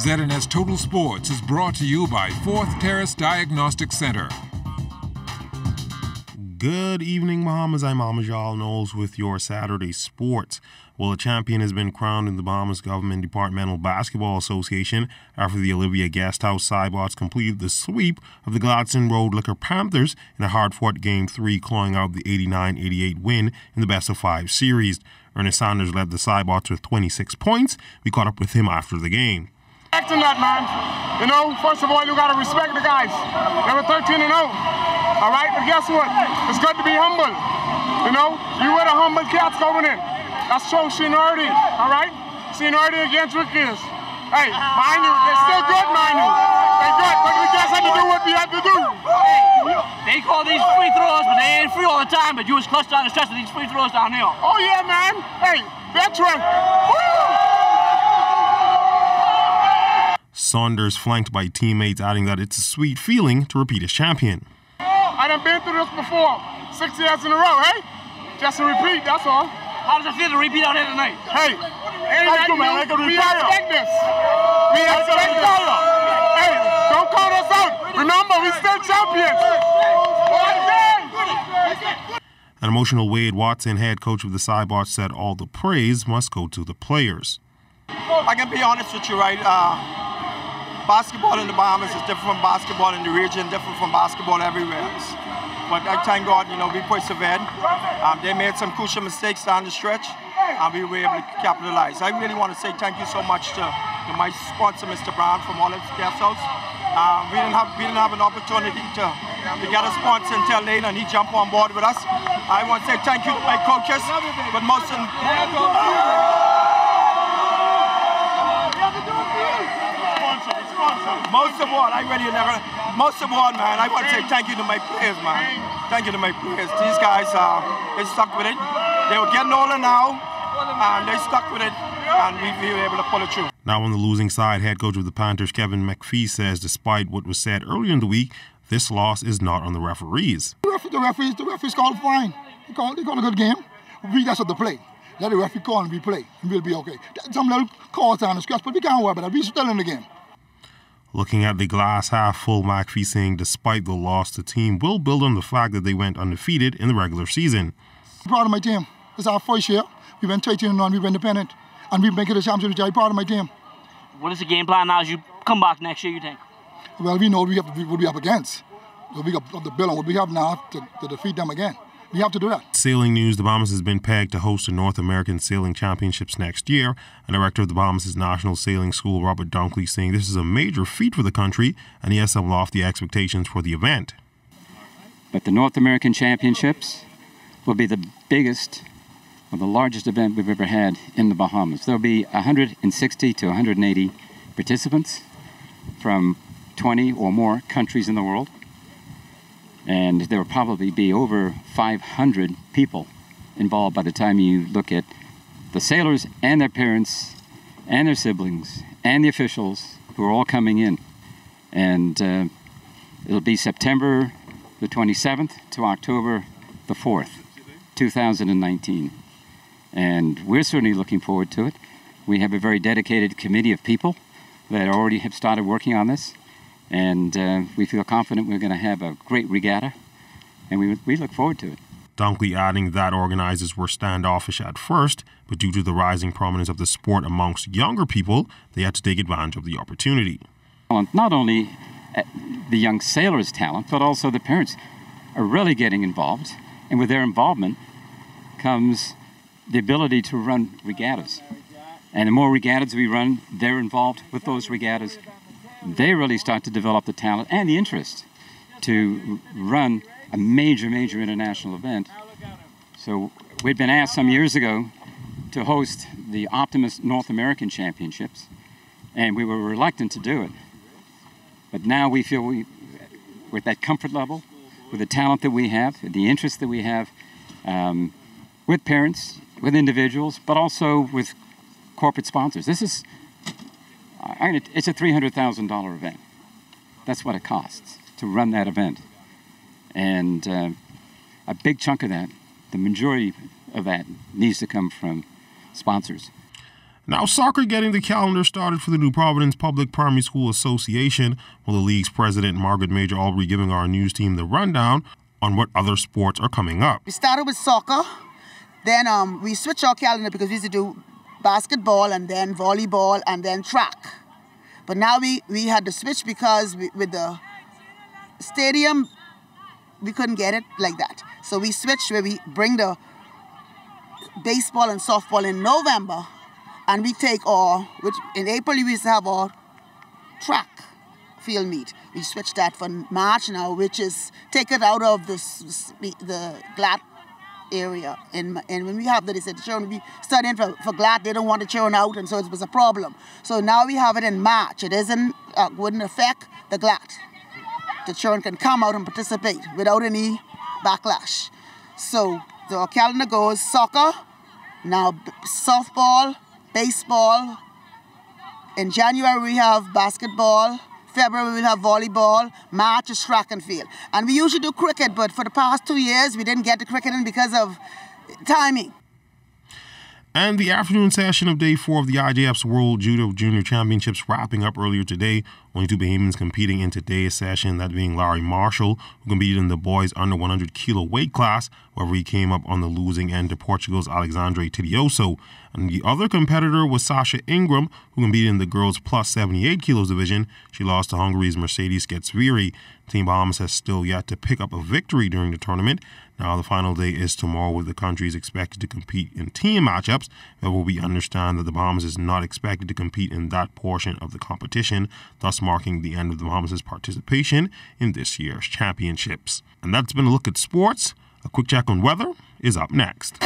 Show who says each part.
Speaker 1: ZNS Total Sports is brought to you by Fourth Terrace Diagnostic Center.
Speaker 2: Good evening, Bahamas. I'm Amajal Knowles with your Saturday sports. Well, a champion has been crowned in the Bahamas Government Departmental Basketball Association after the Olivia Guesthouse Cybots completed the sweep of the Gladstone Road Liquor Panthers in a hard-fought Game 3, clawing out the 89-88 win in the best-of-5 series. Ernest Sanders led the Cybots with 26 points. We caught up with him after the game.
Speaker 3: Acting that, man. You know, first of all, you got to respect the guys. They were 13-0. All right, but guess what? It's good to be humble. You know, we were the humble cats going in. That shows seniority, all right? Seniority against rookies. Hey, mind you, they're still good, mind you. They're good, but we just had to do what we had to do.
Speaker 4: Hey, they call these free throws, but they ain't free all the time, but you was clutched on the stress of these free throws down here.
Speaker 3: Oh, yeah, man. Hey, veteran. Woo!
Speaker 2: Saunders flanked by teammates, adding that it's a sweet feeling to repeat as champion.
Speaker 3: I done been through this before, 6 years in a row, hey? Just a repeat, that's all.
Speaker 4: How does it feel to repeat out here tonight?
Speaker 3: Hey, thank you, man. We expect this. We expect this. Hey, don't count us out. Remember, we still champions.
Speaker 2: An emotional Wade Watson, head coach of the Cybots, said all the praise must go to the players.
Speaker 5: I can be honest with you, right? Basketball in the Bahamas is different from basketball in the region, different from basketball everywhere. But I thank God, you know, we persevered. They made some crucial mistakes down the stretch, and we were able to capitalize. I really want to say thank you so much to my sponsor, Mr. Brown, from Olive Guesthouse. We didn't have an opportunity to get a sponsor until late, and he jumped on board with us. I want to say thank you to my coaches, but most of all, man, I want to say thank you to my players, man. Thank you to my players. These guys, they stuck with it. They were getting older now, and they stuck with it, and we were able to pull it through.
Speaker 2: Now on the losing side, head coach of the Panthers, Kevin McPhee, says despite what was said earlier in the week, this loss is not on the referees.
Speaker 6: The referees called fine. They called a good game. We just have to play. Let the referee call and we play, and we'll be okay. Some little calls down the stretch, but we can't worry about that. We're still in the game.
Speaker 2: Looking at the glass half full, McPhee saying despite the loss, the team will build on the fact that they went undefeated in the regular season.
Speaker 6: I'm proud of my team. It's our first year. We went 13-1, we were independent, and we make it a championship. I'm proud of my team.
Speaker 4: What is the game plan now as you come back next year, you think?
Speaker 6: Well, we know what we're up against. So we got to build on what we have now to defeat them again. We have to do that.
Speaker 2: Sailing news, the Bahamas has been pegged to host the North American Sailing Championships next year. And Director of the Bahamas National Sailing School, Robert Dunkley, saying this is a major feat for the country, and he has some lofty expectations for the event.
Speaker 7: But the North American Championships will be the biggest or the largest event we've ever had in the Bahamas. There'll be 160 to 180 participants from 20 or more countries in the world. And there will probably be over 500 people involved by the time you look at the sailors and their parents and their siblings and the officials who are all coming in. And it'll be September the 27th to October the 4th, 2019. And we're certainly looking forward to it. We have a very dedicated committee of people that already have started working on this. And we feel confident we're going to have a great regatta, and we look forward to it.
Speaker 2: Dunkley adding that organizers were standoffish at first, but due to the rising prominence of the sport amongst younger people, they had to take advantage of the opportunity.
Speaker 7: Not only the young sailors' talent, but also the parents are really getting involved, and with their involvement comes the ability to run regattas. And the more regattas we run, they're involved with those regattas. They really start to develop the talent and the interest to run a major international event. So we'd been asked some years ago to host the Optimus North American Championships, and we were reluctant to do it. But now we feel we're at that comfort level with the talent that we have, the interest that we have, with parents, with individuals, but also with corporate sponsors. This is it's a $300,000 event. That's what it costs to run that event. And a big chunk of that, the majority of that, needs to come from sponsors.
Speaker 2: Now, soccer getting the calendar started for the New Providence Public Primary School Association, while the league's president, Margaret Major Albury, giving our news team the rundown on what other sports are coming up.
Speaker 8: We started with soccer, then we switched our calendar because we used to do basketball and then volleyball and then track. But now we had to switch because with the stadium, we couldn't get it like that. So we switched where we bring the baseball and softball in November, and we take which in April we used to have our track field meet. We switched that for March now, which is take it out of the GLAD area. And when we have that, they said the children be studying for GLAD, they don't want the children out, and so it was a problem. So now we have it in March. It wouldn't affect the GLAD. The children can come out and participate without any backlash. So our calendar goes soccer, now softball, baseball. In January we have basketball. February we'll have volleyball. March is track and field. And we usually do cricket, but for the past 2 years we didn't get the cricket in because of timing.
Speaker 2: And the afternoon session of Day 4 of the IJF's World Judo Junior Championships wrapping up earlier today. Only two Bahamians competing in today's session, that being Larry Marshall, who competed in the boys under 100 kilo weight class, wherever he came up on the losing end to Portugal's Alexandre Tidioso. And the other competitor was Sasha Ingram, who competed in the girls plus 78 kilos division. She lost to Hungary's Mercedes Getsviri. Team Bahamas has still yet to pick up a victory during the tournament. Now, the final day is tomorrow, where the country is expected to compete in team matchups. However, we understand that the Bahamas is not expected to compete in that portion of the competition, thus marking the end of the Bahamas' participation in this year's championships. And that's been a look at sports. A quick check on weather is up next.